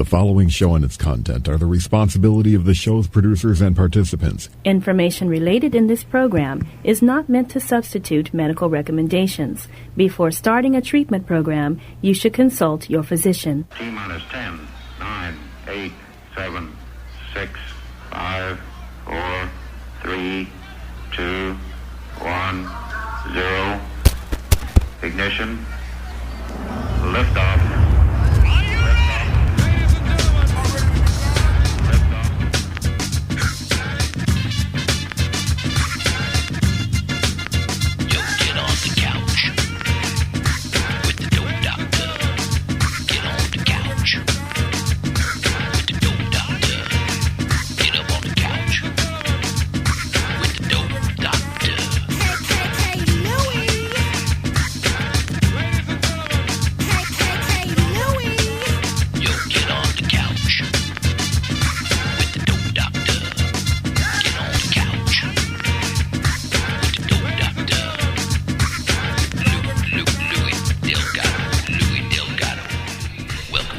The following show and its content are the responsibility of the show's producers and participants. Information related in this program is not meant to substitute medical recommendations. Before starting a treatment program, you should consult your physician. T-minus 10, 9, 8, 7, 6, 5, 4, 3, 2, 1, 0. Ignition. Liftoff.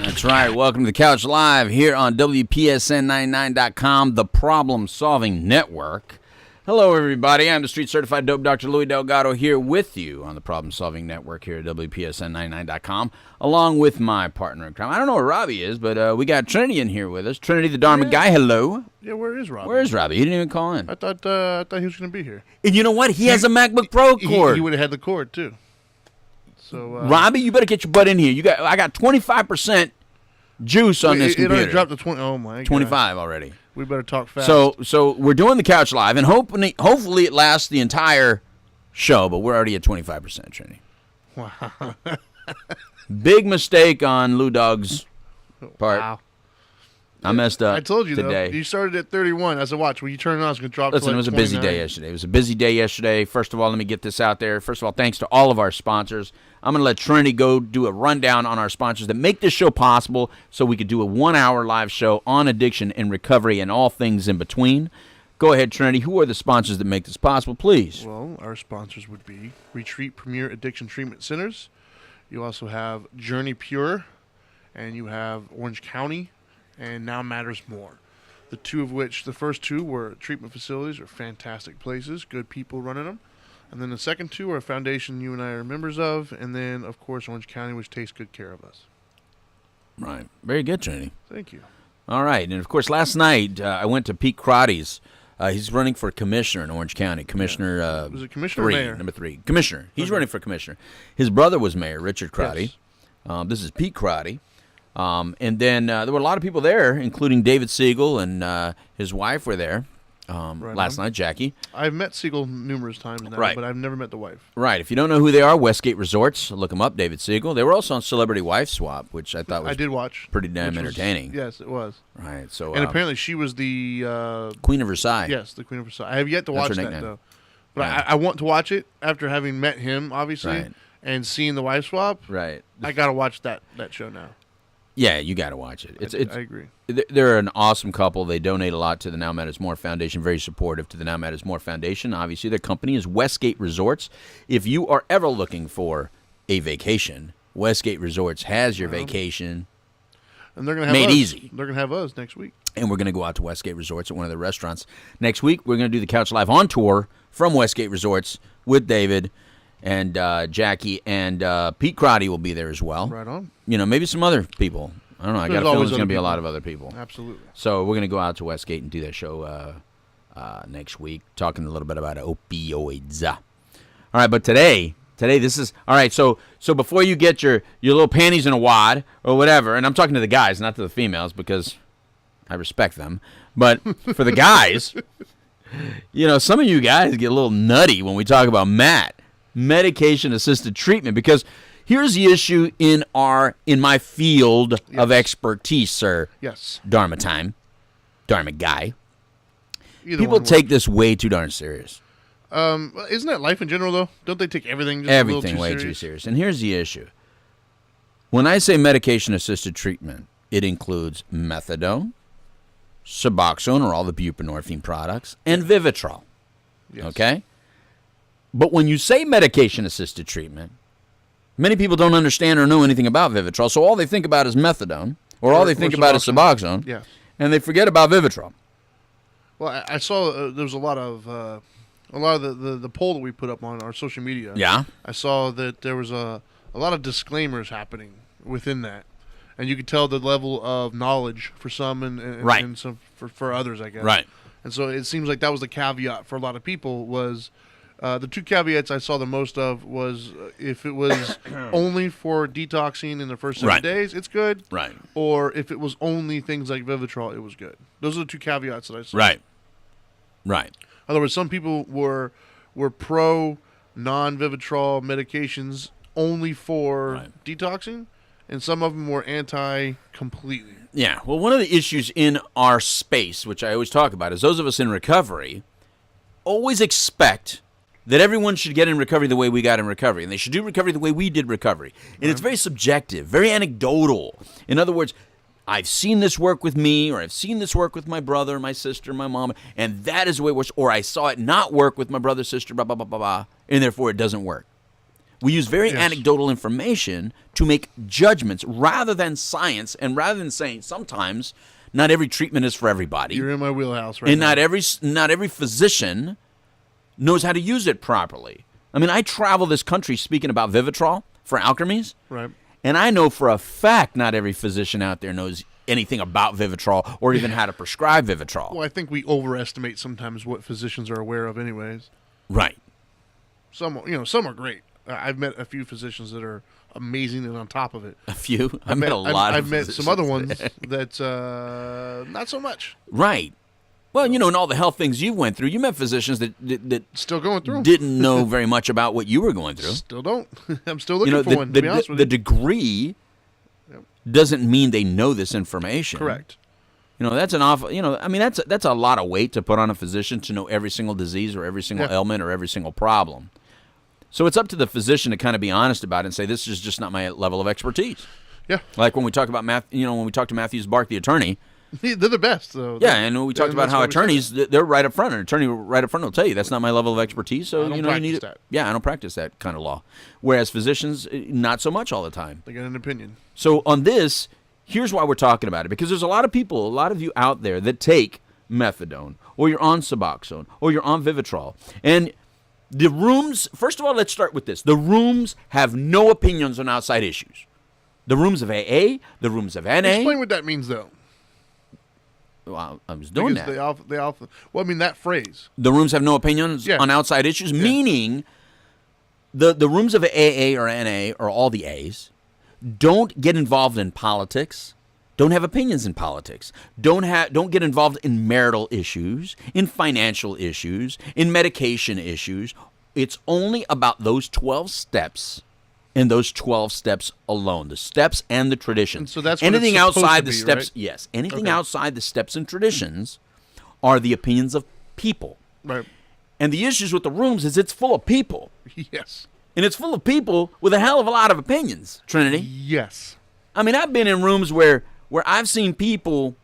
That's right. Welcome to the Couch Live here on WPSN99.com, the problem-solving network. Hello, everybody. I'm the street-certified dope Dr. Louis Delgado here with you on the problem-solving network here at WPSN99.com, along with my partner in crime. I don't know where Robbie is, but we got Trinity in here with us. Trinity, the Dharma Guy. Hello. Yeah, where is Robbie? Where is Robbie? He didn't even call in. I thought he was going to be here. And you know what? He has a MacBook Pro cord. He would have had the cord, too. So, Robbie, you better get your butt in here. I got 25% juice on this computer. It already dropped to 20. Oh, my God. 25 already. We better talk fast. So we're doing the Couch Live, and hopefully it lasts the entire show, but we're already at 25%, Trinity. Wow. Big mistake on Lou Dog's part. Wow. I messed up. I told you, today. though. You started at 31. I said, watch, when you turn it on, it's going to drop to Listen, like it was 29. a busy day yesterday. First of all, let me get this out there. First of all, thanks to all of our sponsors. I'm going to let Trinity go do a rundown on our sponsors that make this show possible so we could do a 1-hour live show on addiction and recovery and all things in between. Go ahead, Trinity. Who are the sponsors that make this possible, please? Well, our sponsors would be Retreat Premier Addiction Treatment Centers. You also have Journey Pure, and you have Orange County, and Now Matters More. The first two were treatment facilities, are fantastic places, good people running them. And then the second two are a foundation you and I are members of, and then, of course, Orange County, which takes good care of us. Right. Very good, Trinity. Thank you. All right. And, of course, last night I went to Pete Crotty's. He's running for commissioner in Orange County. Commissioner Was it commissioner or mayor? Number 3. Commissioner. He's running for commissioner. His brother was mayor, Richard Crotty. Yes. This is Pete Crotty. And then there were a lot of people there, including David Siegel and his wife were there last night, Jackie. I've met Siegel numerous times now, Right. but I've never met the wife. Right. If you don't know who they are, Westgate Resorts. Look them up, David Siegel. They were also on Celebrity Wife Swap, which I thought was I did watch. pretty damn entertaining. Yes, it was. Right. So And apparently she was the... Queen of Versailles. Yes, the Queen of Versailles. I have yet to That's watch her that, nickname. though. But Yeah. I want to watch it after having met him, obviously, Right. and seeing the wife swap. Right. I got to watch that show now. Yeah, you got to watch it. I agree. They're an awesome couple. They donate a lot to the Now Matters More Foundation, very supportive to the Now Matters More Foundation. Obviously, their company is Westgate Resorts. If you are ever looking for a vacation, Westgate Resorts has your vacation And they're going to have made us. easy. They're going to have us next week. And we're going to go out to Westgate Resorts at one of the restaurants. Next week, we're going to do the Couch Live on tour from Westgate Resorts with David and Jackie, and Pete Crotty will be there as well. Right on. You know, maybe some other people. I don't know. I got a feeling there's going to be a lot of other people. Absolutely. So we're going to go out to Westgate and do that show next week, talking a little bit about opioids. All right, but today this is all right. So before you get your little panties in a wad or whatever, and I'm talking to the guys, not to the females, because I respect them. But for the guys, you know, some of you guys get a little nutty when we talk about medication-assisted treatment, because here's the issue in my field of expertise, sir. Yes. Dharma time. Dharma Guy. Either People one take this way too darn serious. Isn't that life in general, though? Don't they take everything just a little too Way serious? too serious. And here's the issue. When I say medication-assisted treatment, it includes methadone, Suboxone, or all the buprenorphine products, and Vivitrol. Yes. Okay? But when you say medication-assisted treatment, many people don't understand or know anything about Vivitrol, so all they think about is methadone, Or all they think about is Suboxone. Yeah. And they forget about Vivitrol. Well, I saw there was a lot of the poll that we put up on our social media. Yeah. I saw that there was a lot of disclaimers happening within that, and you could tell the level of knowledge for some and Right. and some for others, I guess. Right. And so it seems like that was the caveat for a lot of people was the two caveats I saw the most of was if it was only for detoxing in the first 7 Right. days, it's good. Right. Or if it was only things like Vivitrol, it was good. Those are the two caveats that I saw. Right. Right. In other words, some people were pro non-Vivitrol medications only for Right. detoxing, and some of them were anti completely. Yeah. Well, one of the issues in our space, which I always talk about, is those of us in recovery always expect that everyone should get in recovery the way we got in recovery, and they should do recovery the way we did recovery. And it's very subjective, very anecdotal. In other words, I've seen this work with me, or I've seen this work with my brother, my sister, my mom, and that is the way it works. Or I saw it not work with my brother, sister, blah, blah, blah, blah, blah, and therefore it doesn't work. We use very anecdotal information to make judgments rather than science, and rather than saying sometimes not every treatment is for everybody. You're in my wheelhouse right And now. not every physician knows how to use it properly. I mean, I travel this country speaking about Vivitrol for alchemies, Right. and I know for a fact not every physician out there knows anything about Vivitrol or even how to prescribe Vivitrol. Well, I think we overestimate sometimes what physicians are aware of anyways. Right. Some are great. I've met a few physicians that are amazing and on top of it. A few. I met a lot I've of met some other ones physicians. that not so much. Right. Well, in all the health things you went through, you met physicians that Still going through. didn't know very much about what you were going through. Still don't. I'm still looking for one, to be honest with the you. degree doesn't mean they know this information. Correct. That's an awful, I mean, that's a lot of weight to put on a physician to know every single disease or every single ailment or every single problem. So it's up to the physician to kind of be honest about it and say, this is just not my level of expertise. Yeah. Like when we talk about when we talk to Matthew Bark, the attorney. They're the best, though. Yeah, and when we talked about how attorneys, they're right up front. An attorney right up front will tell you, that's not my level of expertise, so I don't you practice need it. that. Yeah, I don't practice that kind of law. Whereas physicians, not so much all the time. They got an opinion. So on this, here's why we're talking about it. Because there's a lot of people, a lot of you out there that take methadone, or you're on Suboxone, or you're on Vivitrol. And the rooms, first of all, let's start with this. The rooms have no opinions on outside issues. The rooms of AA, the rooms of NA. Explain what that means, though. Well, I was doing Because that. they often. Well, I mean that phrase. The rooms have no opinions on outside issues, meaning the rooms of AA or NA, or all the A's, don't get involved in politics, don't have opinions in politics, don't get involved in marital issues, in financial issues, in medication issues. It's only about those 12 steps. And those 12 steps alone, the steps and the traditions. And so that's anything what it's supposed outside to the be, steps. right? Yes, anything Okay. outside the steps and traditions are the opinions of people. Right. And the issues with the rooms is it's full of people, Yes. and it's full of people with a hell of a lot of opinions. Trinity. Yes. I mean, I've been in rooms where I've seen people,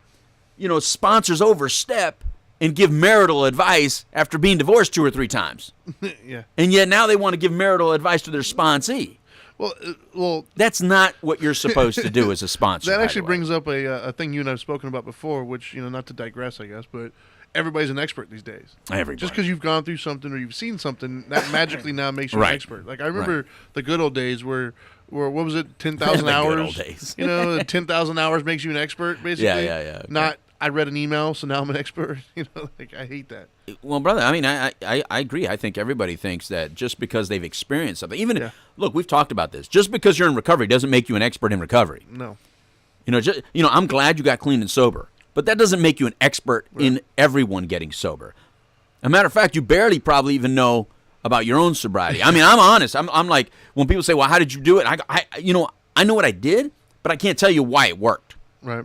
sponsors overstep and give marital advice after being divorced 2 or 3 times, Yeah. and yet now they want to give marital advice to their sponsee. Well, That's not what you're supposed to do as a sponsor. that by actually the way. brings up a thing you and I have spoken about before, which, not to digress, I guess, but everybody's an expert these days. Everybody. Just because you've gone through something or you've seen something, that magically now makes you Right. an expert. Like, I remember the good old days where what was it, 10,000 The good hours? old days. 10,000 hours makes you an expert, basically. Yeah. Not, I read an email, so now I'm an expert. I hate that. Well, brother, I mean, I agree. I think everybody thinks that just because they've experienced something, even look, we've talked about this. Just because you're in recovery doesn't make you an expert in recovery. No. I'm glad you got clean and sober, but that doesn't make you an expert in everyone getting sober. As a matter of fact, you barely probably even know about your own sobriety. I mean, I'm honest. I'm like, when people say, "Well, how did you do it?" I know what I did, but I can't tell you why it worked. Right.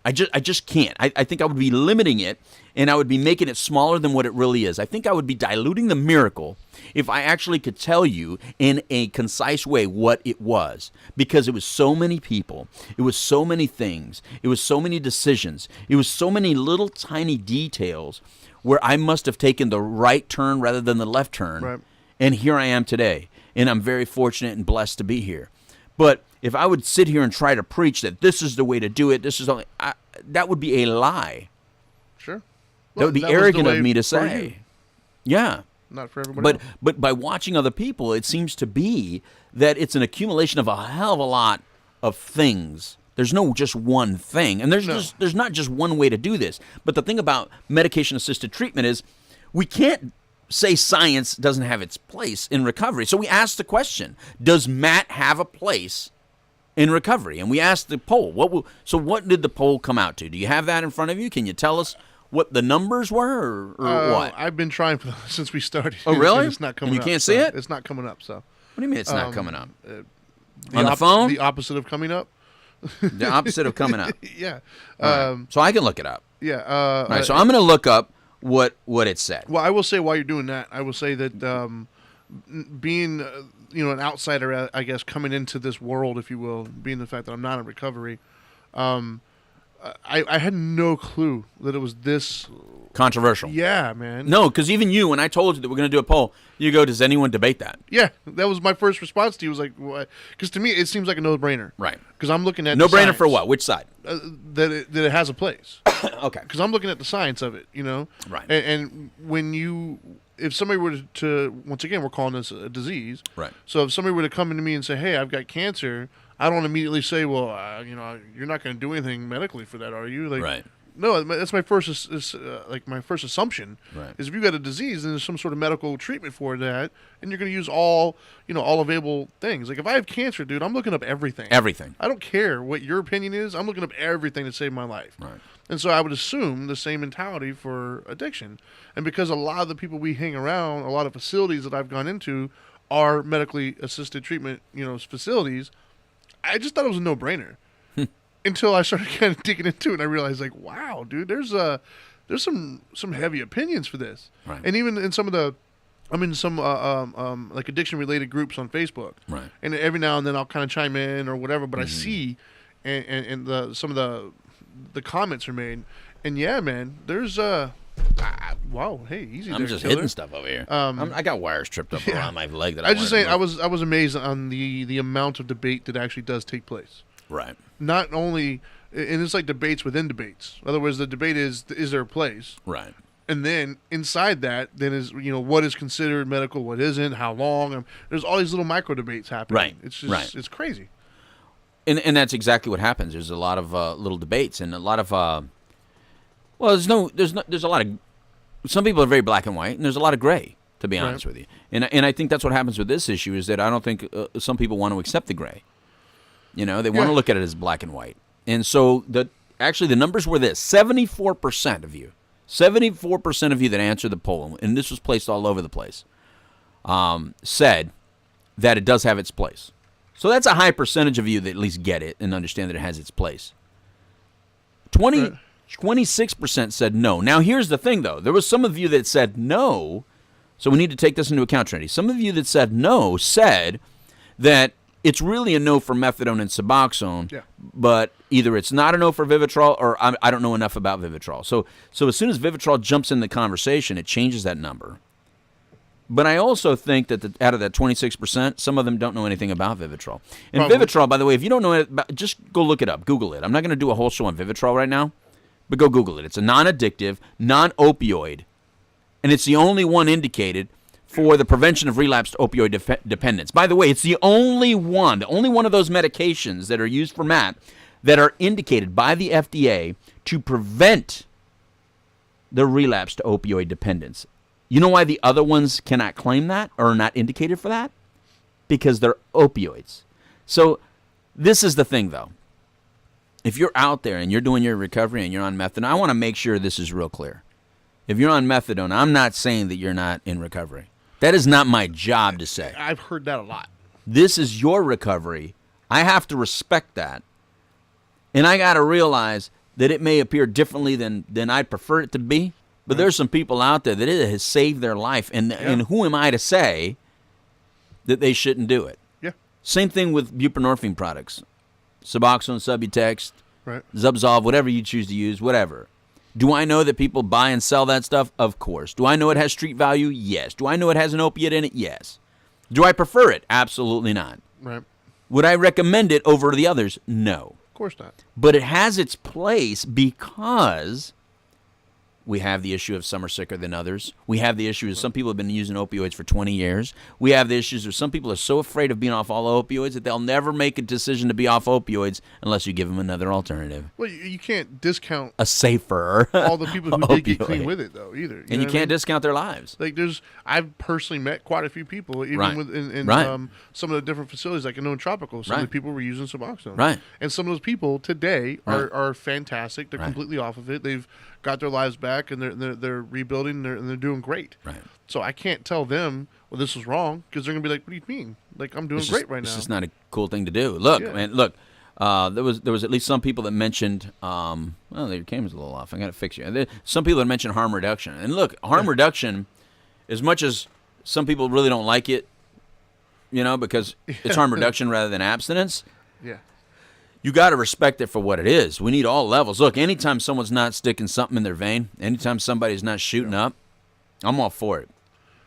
I just can't. I think I would be limiting it, and I would be making it smaller than what it really is. I think I would be diluting the miracle if I actually could tell you in a concise way what it was, because it was so many people, it was so many things, it was so many decisions, it was so many little tiny details where I must have taken the right turn rather than the left turn, Right. and here I am today, and I'm very fortunate and blessed to be here. But if I would sit here and try to preach that this is the way to do it, that would be a lie. Sure. That would be arrogant of me to say. Yeah. Not for everybody else. But by watching other people, it seems to be that it's an accumulation of a hell of a lot of things. There's no just one thing. And there's not just one way to do this. But the thing about medication-assisted treatment is we can't say science doesn't have its place in recovery. So we asked the question, does Matt have a place in recovery? And we asked the poll. So what did the poll come out to? Do you have that in front of you? Can you tell us what the numbers were or what? I've been trying since we started. Oh, really? It's not coming and you up. Can't see it? It's not coming up, so. What do you mean it's not coming up? On the phone? The opposite of coming up. The opposite of coming up. Yeah. Right. So I can look it up. Yeah. All right, so I'm going to look up what it said. Well, I will say while you're doing that, I will say that being an outsider, I guess, coming into this world, if you will, being the fact that I'm not in recovery, I had no clue that it was this controversial. Yeah, man. No, because even you, when I told you that we're going to do a poll, you go, does anyone debate that? Yeah, that was my first response to you. Was like, because to me, it seems like a no-brainer. Right. Because I'm looking at no-brainer for what? Which side? That it has a place. Okay. Because I'm looking at the science of it, Right. And if somebody were to, once again, we're calling this a disease. Right. So if somebody were to come into me and say, hey, I've got cancer, I don't immediately say, well, you're not going to do anything medically for that, are you? Like, right. No, that's my first assumption. Right. Is if you've got a disease, then there's some sort of medical treatment for that, and you're going to use all available things. Like if I have cancer, dude, I'm looking up everything. Everything. I don't care what your opinion is. I'm looking up everything to save my life. Right. And so I would assume the same mentality for addiction. And because a lot of the people we hang around, a lot of facilities that I've gone into are medically assisted treatment, facilities, I just thought it was a no-brainer. Until I started kind of digging into it, and I realized, like, wow, dude, there's some heavy opinions for this. Right. And even in I'm in some like addiction-related groups on Facebook. Right. And every now and then I'll kind of chime in or whatever, but I see, and some of the comments are made, and yeah, man, there's wow, hey, easy. I'm just hitting stuff over here. I got wires tripped up around my leg that I just saying, I was amazed on the amount of debate that actually does take place. Right. Not only, and it's like debates within debates. In other words, the debate is there a place? Right. And then inside that, then is what is considered medical, what isn't, how long. There's all these little micro debates happening. Right. It's just it's crazy. And that's exactly what happens. There's a lot of little debates and a lot of there's a lot of, some people are very black and white, and there's a lot of gray, to be honest with you. And I think that's what happens with this issue is that I don't think some people want to accept the gray. They want to look at it as black and white. And so the numbers were this: 74% of you that answered the poll, and this was placed all over the place, said that it does have its place. So that's a high percentage of you that at least get it and understand that it has its place. 26% said no. Now here's the thing, though. There was some of you that said no, so we need to take this into account, Trinity. Some of you that said no said that it's really a no for methadone and Suboxone, but either it's not a no for Vivitrol or I don't know enough about Vivitrol. So as soon as Vivitrol jumps in the conversation, it changes that number. But I also think that out of that 26%, some of them don't know anything about Vivitrol. And Vivitrol, by the way, if you don't know it, just go look it up. Google it. I'm not going to do a whole show on Vivitrol right now, but go Google it. It's a non-addictive, non-opioid, and it's the only one indicated for the prevention of relapsed opioid dependence. By the way, it's the only one of those medications that are used for MAT that are indicated by the FDA to prevent the relapse to opioid dependence. You know why the other ones cannot claim that or are not indicated for that? Because they're opioids. So this is the thing, though. If you're out there and you're doing your recovery and you're on methadone, I want to make sure this is real clear. If you're on methadone, I'm not saying that you're not in recovery. That is not my job to say. I've heard that a lot. This is your recovery. I have to respect that. And I got to realize that it may appear differently than I'd prefer it to be. But there's some people out there that it has saved their life. And who am I to say that they shouldn't do it? Yeah. Same thing with buprenorphine products. Suboxone, Subutex, Zubsolv, whatever you choose to use, whatever. Do I know that people buy and sell that stuff? Of course. Do I know it has street value? Yes. Do I know it has an opiate in it? Yes. Do I prefer it? Absolutely not. Right. Would I recommend it over the others? No. Of course not. But it has its place because we have the issue of some are sicker than others. We have the issue of some people have been using opioids for 20 years. We have the issues of some people are so afraid of being off all opioids that they'll never make a decision to be off opioids unless you give them another alternative. Well, you can't discount a safer all the people who did get clean with it, though, either. And you can't discount their lives. Like, I've personally met quite a few people, even Right. in some of the different facilities, like I know in Tropical, some of the people were using Suboxone. Right. And some of those people today are fantastic. They're completely off of it. They've got their lives back, and they're rebuilding, and they're doing great. Right. So I can't tell them, well, this was wrong, because they're gonna be like, what do you mean? Like, I'm doing great right now. It's just not a cool thing to do. Look, man, look. There was at least some people that mentioned. Well, your camera's a little off. I got to fix you. Some people that mentioned harm reduction, and look, harm reduction, as much as some people really don't like it, because it's harm reduction rather than abstinence. Yeah. You got to respect it for what it is. We need all levels. Look, anytime someone's not sticking something in their vein, anytime somebody's not shooting up, I'm all for it.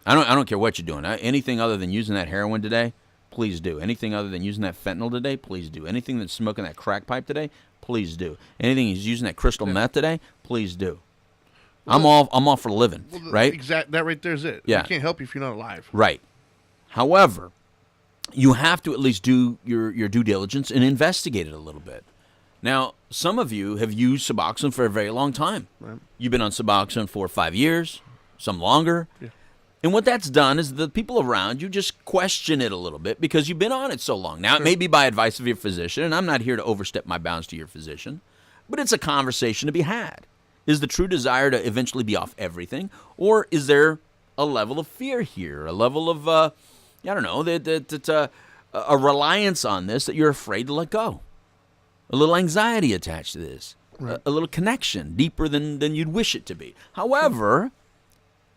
I don't care what you're doing. Anything other than using that heroin today, please do. Anything other than using that fentanyl today, please do. Anything that's smoking that crack pipe today, please do. Anything he's using that crystal meth today, please do. Well, I'm all for living, right? Exactly. That right there is it. Yeah. I can't help you if you're not alive. Right. However, you have to at least do your due diligence and investigate it a little bit. Now, some of you have used Suboxone for a very long time. Right. You've been on Suboxone 4 or 5 years, some longer. Yeah. And what that's done is the people around you just question it a little bit because you've been on it so long. Now, it may be by advice of your physician, and I'm not here to overstep my bounds to your physician, but it's a conversation to be had. Is the true desire to eventually be off everything, or is there a level of fear here, a level of, I don't know, a reliance on this that you're afraid to let go? A little anxiety attached to this, right. a little connection deeper than you'd wish it to be. However,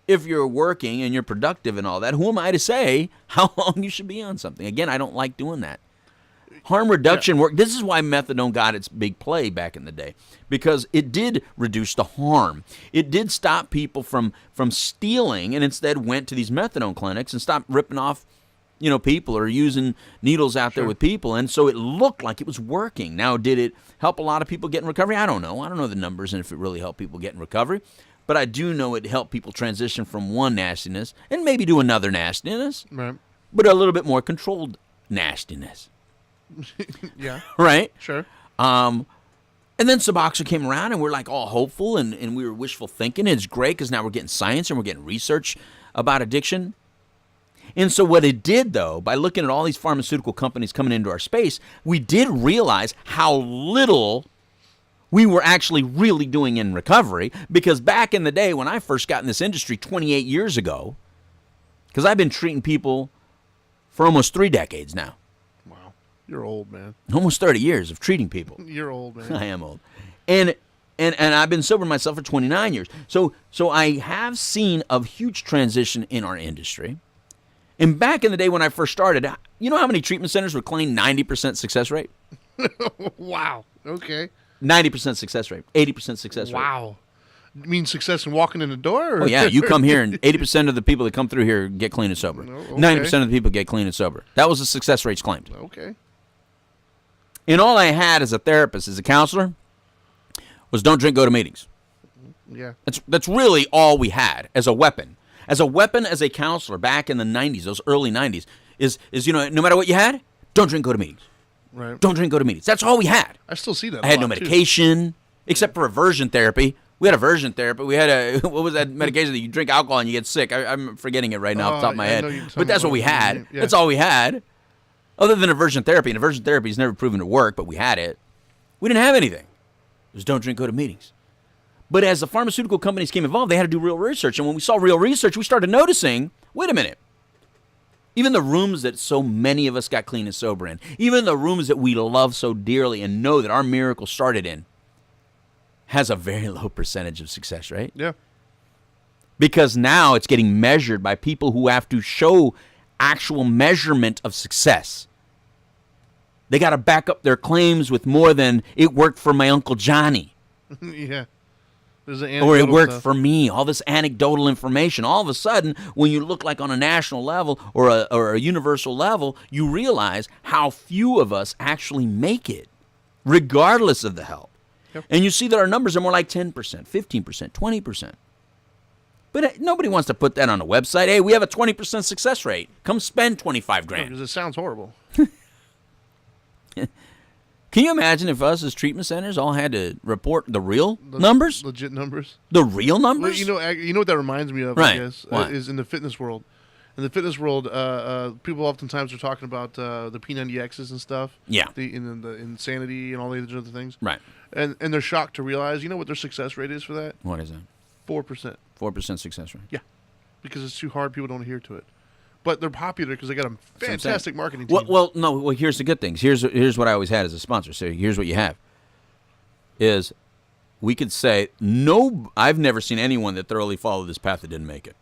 if you're working and you're productive and all that, who am I to say how long you should be on something? Again, I don't like doing that. Harm reduction work. This is why methadone got its big play back in the day, because it did reduce the harm. It did stop people from stealing, and instead went to these methadone clinics and stopped ripping off, people or using needles out there with people. And so it looked like it was working. Now, did it help a lot of people get in recovery? I don't know. I don't know the numbers and if it really helped people get in recovery. But I do know it helped people transition from one nastiness and maybe to another nastiness, right? But a little bit more controlled nastiness. Yeah. Right? Sure. And then Suboxone came around, and we're like all hopeful, and we were wishful thinking. It's great because now we're getting science and we're getting research about addiction. And so what it did, though, by looking at all these pharmaceutical companies coming into our space, we did realize how little we were actually really doing in recovery. Because back in the day when I first got in this industry 28 years ago, because I've been treating people for almost 3 decades now. Wow. You're old, man. Almost 30 years of treating people. You're old, man. I am old. And I've been sober myself for 29 years. So I have seen a huge transition in our industry. And back in the day when I first started, you know how many treatment centers would claim 90% success rate? Wow. Okay. 90% success rate, 80% success rate. Wow. You mean success in walking in the door? Or? Oh, yeah. You come here, and 80% of the people that come through here get clean and sober. Okay. 90% of the people get clean and sober. That was the success rates claimed. Okay. And all I had as a therapist, as a counselor, was don't drink, go to meetings. Yeah. That's really all we had as a weapon. As a counselor back in the 90s, those early 90s, is no matter what you had, don't drink, go to meetings. Right. Don't drink, go to meetings. That's all we had. I still see that. I had no medication, except for aversion therapy. We had aversion therapy. We had what was that medication that you drink alcohol and you get sick? I'm forgetting it right now off the top of my head. But that's what we had. Yeah. That's all we had. Other than aversion therapy. And aversion therapy has never proven to work, but we had it. We didn't have anything. It was don't drink, go to meetings. But as the pharmaceutical companies came involved, they had to do real research. And when we saw real research, we started noticing, wait a minute. Even the rooms that so many of us got clean and sober in, even the rooms that we love so dearly and know that our miracle started in, has a very low percentage of success rate. Yeah. Because now it's getting measured by people who have to show actual measurement of success. They got to back up their claims with more than it worked for my Uncle Johnny. Yeah. Or it worked for me. All this anecdotal information. All of a sudden, when you look like on a national level or a universal level, you realize how few of us actually make it, regardless of the help. Yep. And you see that our numbers are more like 10%, 15%, 20%. But nobody wants to put that on a website. Hey, we have a 20% success rate. Come spend $25,000. Because it sounds horrible. Can you imagine if us as treatment centers all had to report the real numbers? Legit numbers. The real numbers? Well, you know what that reminds me of, right. I guess, is in the fitness world. In the fitness world, people oftentimes are talking about the P90Xs and stuff. Yeah. The insanity and all these other things. Right. And they're shocked to realize, you know what their success rate is for that? What is that? 4%. 4% success rate. Yeah. Because it's too hard. People don't adhere to it. But they're popular because they got a fantastic marketing team. Well, here's the good things. Here's what I always had as a sponsor. So here's what you have. Is we could say, no, I've never seen anyone that thoroughly followed this path that didn't make it.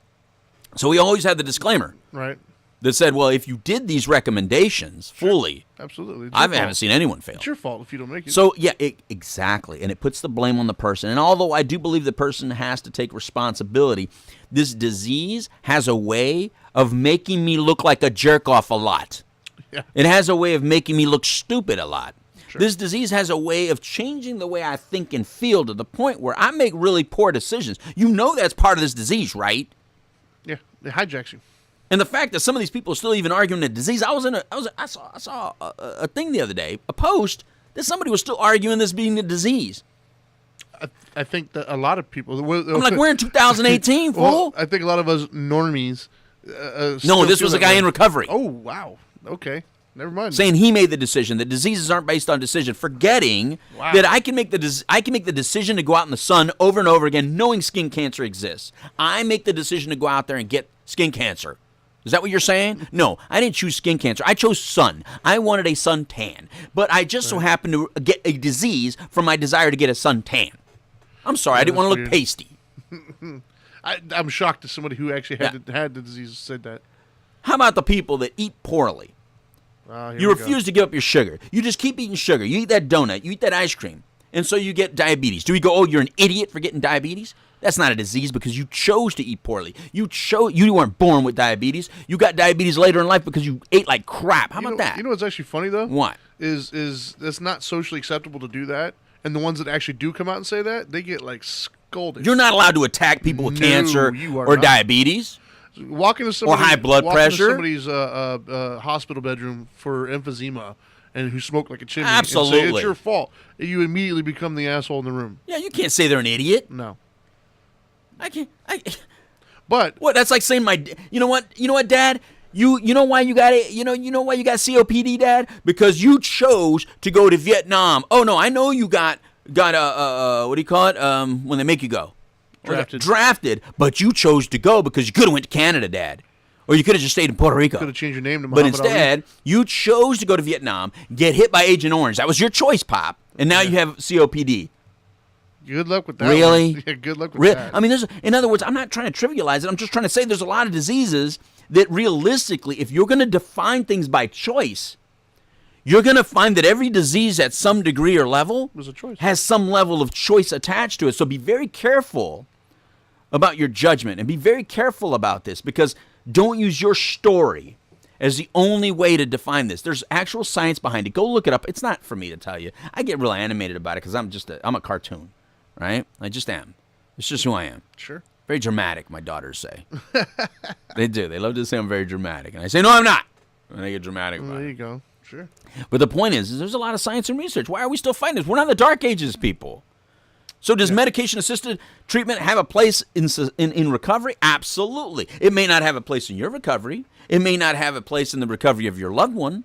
So we always had the disclaimer. Right. That said, well, if you did these recommendations fully, absolutely, I haven't seen anyone fail. It's your fault if you don't make it. So, yeah, exactly. And it puts the blame on the person. And although I do believe the person has to take responsibility, this disease has a way of making me look like a jerk-off a lot. Yeah. It has a way of making me look stupid a lot. Sure. This disease has a way of changing the way I think and feel to the point where I make really poor decisions. You know that's part of this disease, right? Yeah, it hijacks you. And the fact that some of these people are still even arguing the disease, I saw a thing the other day, a post that somebody was still arguing this being the disease. I think that a lot of people. I'm like, we're in 2018, fool. Well, I think a lot of us normies. No, this was a guy in recovery. Oh wow. Okay, never mind. Saying he made the decision that diseases aren't based on decision, forgetting that I can make the decision to go out in the sun over and over again, knowing skin cancer exists. I make the decision to go out there and get skin cancer. Is that what you're saying? No, I didn't choose skin cancer. I chose sun. I wanted a sun tan. But I just so happened to get a disease from my desire to get a sun tan. I'm sorry, I didn't want to look pasty. I'm shocked that somebody who actually had the disease said that. How about the people that eat poorly? You refuse to give up your sugar. You just keep eating sugar. You eat that donut. You eat that ice cream. And so you get diabetes. Do we go, oh, you're an idiot for getting diabetes? That's not a disease because you chose to eat poorly. You weren't born with diabetes. You got diabetes later in life because you ate like crap. How about that? You know what's actually funny, though? What? Is that's not socially acceptable to do that. And the ones that actually do come out and say that, they get, like, scolded. You're not allowed to attack people with cancer or diabetes. Walk into somebody's, or high blood pressure. Into somebody's hospital bedroom for emphysema and who smoke like a chimney. Absolutely. And say, it's your fault. You immediately become the asshole in the room. Yeah, you can't say they're an idiot. No. I can't. But what? That's like saying You know what, Dad? You know why you got it? You know why you got COPD, Dad? Because you chose to go to Vietnam. Oh no, I know you got what do you call it? When they make you go. Drafted, but you chose to go because you could have went to Canada, Dad. Or you could have just stayed in Puerto Rico. Could have changed your name to Muhammad But instead, you chose to go to Vietnam, get hit by Agent Orange. That was your choice, Pop. And now you have COPD. Good luck with that. Really? Yeah, good luck with that. I mean, in other words, I'm not trying to trivialize it. I'm just trying to say there's a lot of diseases that realistically, if you're going to define things by choice, you're going to find that every disease at some degree or level has some level of choice attached to it. So be very careful about your judgment and be very careful about this because don't use your story as the only way to define this. There's actual science behind it. Go look it up. It's not for me to tell you. I get really animated about it because I'm a cartoon, right? I just am. It's just who I am. Sure. Very dramatic, my daughters say. They do. They love to say I'm very dramatic. And I say, no, I'm not. And they get dramatic about it. There you go. Sure. But the point is there's a lot of science and research. Why are we still fighting this? We're not in the dark ages, people. So does medication-assisted treatment have a place in recovery? Absolutely. It may not have a place in your recovery. It may not have a place in the recovery of your loved one.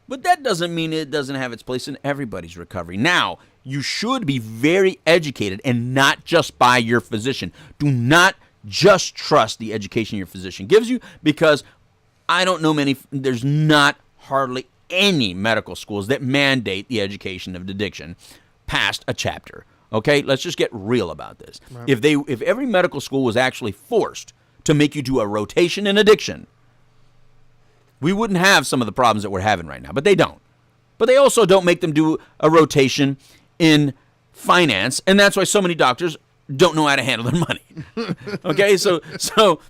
But that doesn't mean it doesn't have its place in everybody's recovery. Now, you should be very educated and not just by your physician. Do not just trust the education your physician gives you because I don't know there's not hardly any medical schools that mandate the education of addiction past a chapter. Okay, let's just get real about this. Right. If every medical school was actually forced to make you do a rotation in addiction, we wouldn't have some of the problems that we're having right now. But they don't. But they also don't make them do a rotation in finance, and that's why so many doctors don't know how to handle their money. Okay, so,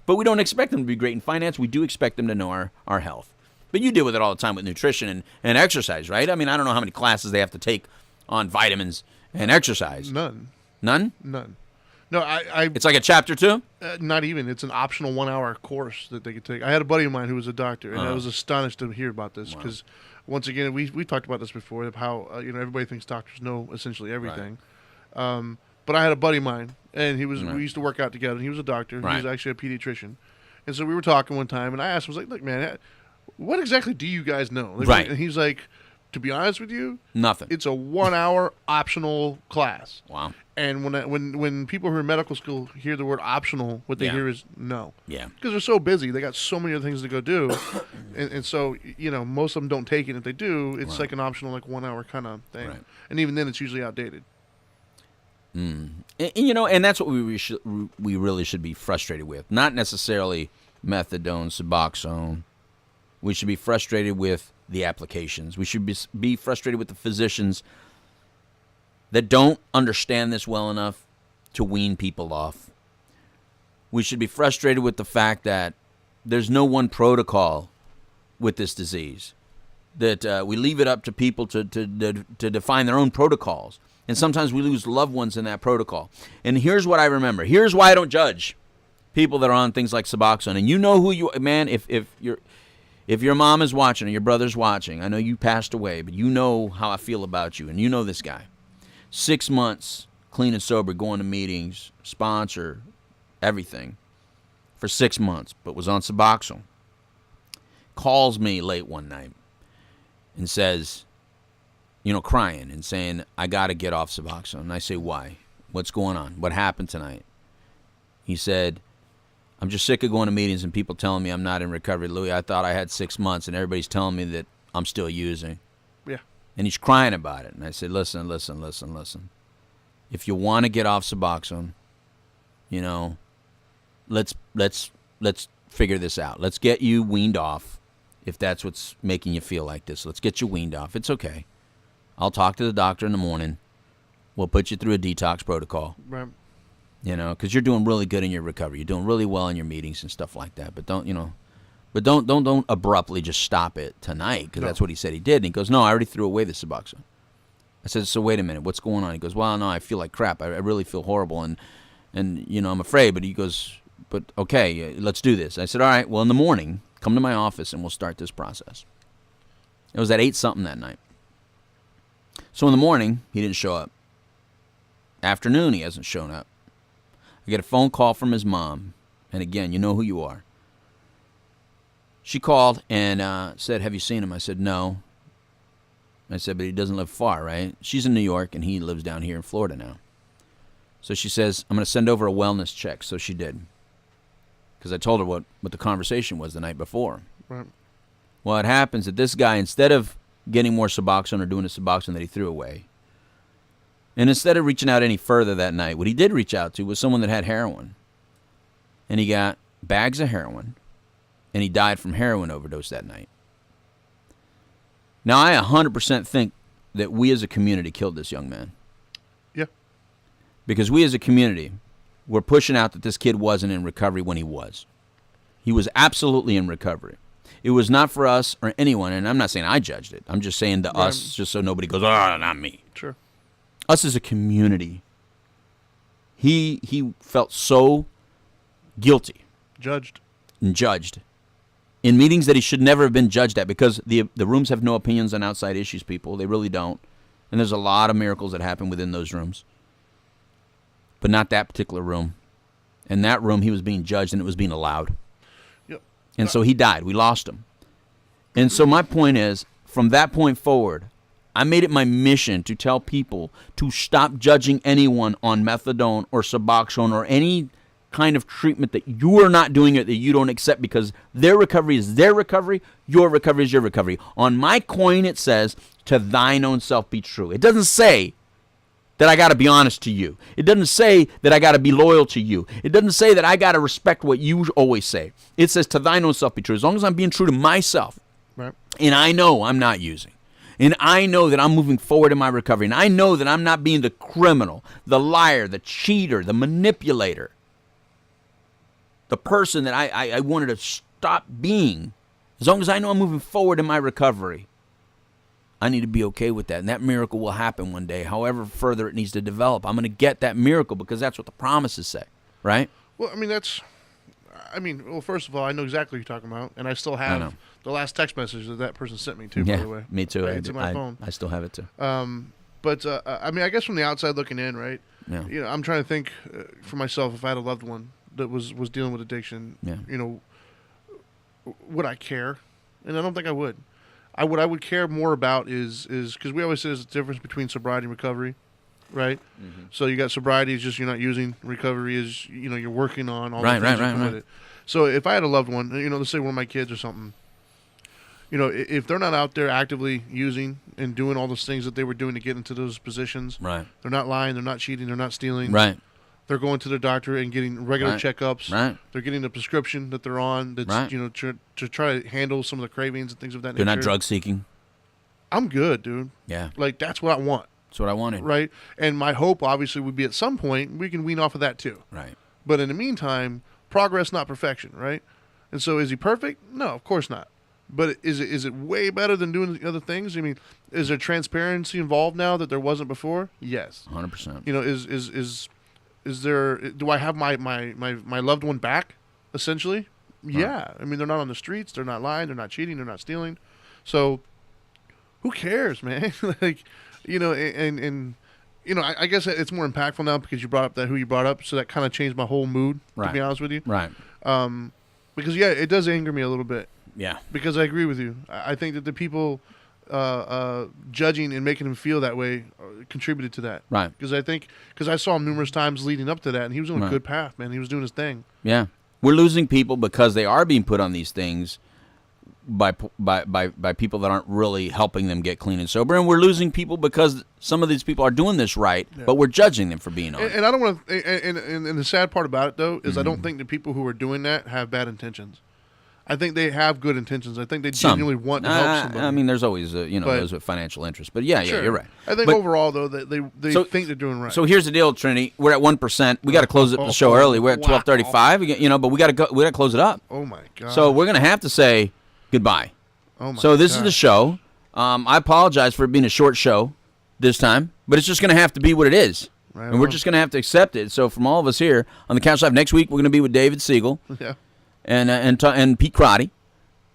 but we don't expect them to be great in finance. We do expect them to know our health. But you deal with it all the time with nutrition and exercise, right? I mean, I don't know how many classes they have to take on vitamins and exercise. None. None? None. No, I It's like a chapter 2? not even. It's an optional 1-hour course that they could take. I had a buddy of mine who was a doctor, and I was astonished to hear about this because, once again, we talked about this before, of how everybody thinks doctors know essentially everything. Right. But I had a buddy of mine, and we used to work out together, and he was a doctor. Right. He was actually a pediatrician. And so we were talking one time, and I asked him, I was like, look, man, what exactly do you guys know? Like, right. And he's like, to be honest with you, nothing. It's a 1-hour optional class. Wow. And when people who are in medical school hear the word optional, what they hear is no. Yeah. Because they're so busy. They got so many other things to go do. and so, most of them don't take it. If they do, it's like an optional, 1-hour kind of thing. Right. And even then, it's usually outdated. And that's what we really should be frustrated with. Not necessarily methadone, Suboxone. We should be frustrated with the applications. We should be frustrated with the physicians that don't understand this well enough to wean people off. We should be frustrated with the fact that there's no one protocol with this disease, that we leave it up to people to define their own protocols. And sometimes we lose loved ones in that protocol. And here's what I remember. Here's why I don't judge people that are on things like Suboxone. And you know who you, man, if your mom is watching or your brother's watching, I know you passed away, but you know how I feel about you, and you know this guy. 6 months, clean and sober, going to meetings, sponsor, everything, for 6 months, but was on Suboxone. Calls me late one night and says, crying and saying, I got to get off Suboxone. And I say, why? What's going on? What happened tonight? He said, I'm just sick of going to meetings and people telling me I'm not in recovery. Louis, I thought I had 6 months, and everybody's telling me that I'm still using. Yeah. And he's crying about it. And I said, listen. If you want to get off Suboxone, let's figure this out. Let's get you weaned off if that's what's making you feel like this. Let's get you weaned off. It's okay. I'll talk to the doctor in the morning. We'll put you through a detox protocol. Right. Because you're doing really good in your recovery. You're doing really well in your meetings and stuff like that. But don't abruptly just stop it tonight, because that's what he said he did. And he goes, no, I already threw away the Suboxone. I said, so wait a minute, what's going on? He goes, well, no, I feel like crap. I really feel horrible, and I'm afraid. But he goes, but okay, let's do this. I said, all right, well, in the morning, come to my office and we'll start this process. It was at 8-something that night. So in the morning, he didn't show up. Afternoon, he hasn't shown up. I get a phone call from his mom, and again, you know who you are. She called and said, have you seen him? I said, no. I said, but he doesn't live far, right? She's in New York, and he lives down here in Florida now. So she says, I'm going to send over a wellness check. So she did, because I told her what the conversation was the night before. Right. Well, it happens that this guy, instead of getting more Suboxone or doing a Suboxone that he threw away, and instead of reaching out any further that night, what he did reach out to was someone that had heroin. And he got bags of heroin, and he died from heroin overdose that night. Now, I 100% think that we as a community killed this young man. Yeah. Because we as a community were pushing out that this kid wasn't in recovery when he was. He was absolutely in recovery. It was not for us or anyone, and I'm not saying I judged it. I'm just saying to us, just so nobody goes, oh, not me. Sure. Us as a community, he felt so guilty. Judged in meetings that he should never have been judged at, because the rooms have no opinions on outside issues, people. They really don't. And there's a lot of miracles that happen within those rooms. But not that particular room. In that room, he was being judged, and it was being allowed. Yep. And so he died. We lost him. And so my point is, from that point forward, I made it my mission to tell people to stop judging anyone on methadone or Suboxone or any kind of treatment that you are not doing it, that you don't accept, because their recovery is their recovery, your recovery is your recovery. On my coin, it says, to thine own self be true. It doesn't say that I got to be honest to you. It doesn't say that I got to be loyal to you. It doesn't say that I got to respect what you always say. It says, to thine own self be true. As long as I'm being true to myself, right, and I know I'm not using, And I know that I'm moving forward in my recovery. And I know that I'm not being the criminal, the liar, the cheater, the manipulator, the person that I wanted to stop being. As long as I know I'm moving forward in my recovery, I need to be okay with that. And that miracle will happen one day, however further it needs to develop. I'm going to get that miracle because that's what the promises say, right? Well, well, first of all, I know exactly what you're talking about, and I still have the last text message that person sent me, too, by the way. Me too. Right? It's in my phone. I still have it, too. But I guess from the outside looking in, right, Yeah. I'm trying to think for myself, if I had a loved one that was dealing with addiction, would I care? And I don't think I would. What I would care more about is because we always say there's a difference between sobriety and recovery, right? Mm-hmm. So you got sobriety is just you're not using. Recovery is you're working on all the things with it. So if I had a loved one, let's say one of my kids or something, if they're not out there actively using and doing all those things that they were doing to get into those positions, right? They're not lying, they're not cheating, they're not stealing, right? They're going to their doctor and getting regular checkups. Right. They're getting a prescription that they're on that's to try to handle some of the cravings and things of that nature. They're not drug seeking. I'm good, dude. Yeah. Like that's what I want. That's what I wanted. Right. And my hope obviously would be at some point we can wean off of that too. Right. But in the meantime, progress, not perfection, right? And so is he perfect? No, of course not. But is it way better than doing the other things? I mean, is there transparency involved now that there wasn't before? Yes. 100%. Is there? Do I have my loved one back? Essentially, yeah. I mean, they're not on the streets. They're not lying. They're not cheating. They're not stealing. So, who cares, man? I guess it's more impactful now because you brought up who you brought up. So that kind of changed my whole mood. Right. To be honest with you, right? Because it does anger me a little bit. Yeah. Because I agree with you. I think that the people judging and making him feel that way contributed to that. Right. Because I saw him numerous times leading up to that, and he was on a good path, man. He was doing his thing. Yeah. We're losing people because they are being put on these things by people that aren't really helping them get clean and sober, and we're losing people because some of these people are doing this right, but we're judging them for being on it. And I don't want to. And the sad part about it, though, is I don't think the people who are doing that have bad intentions. I think they have good intentions. I think they genuinely want to help somebody. I mean, there's always those with financial interest, but yeah, you're right. I think overall though that they think they're doing right. So here's the deal, Trinity. We're at 1%. We got to close the show early. We're at 12:35. But we got to close it up. Oh my God. So we're gonna have to say goodbye. Oh my. So this is the show. I apologize for it being a short show this time, but it's just gonna have to be what it is. Right and we're just gonna have to accept it. So from all of us here on the Couch Live, next week we're gonna be with David Siegel. Yeah. And Pete Crotty.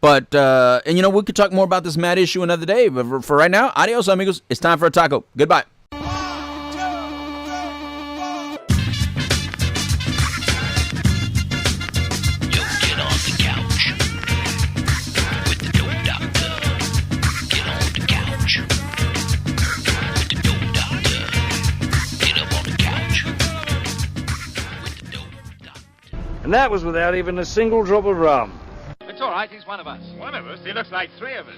But, we could talk more about this mad issue another day. But for right now, adios, amigos. It's time for a taco. Goodbye. And that was without even a single drop of rum. It's all right, he's one of us. One of us? He looks like three of us.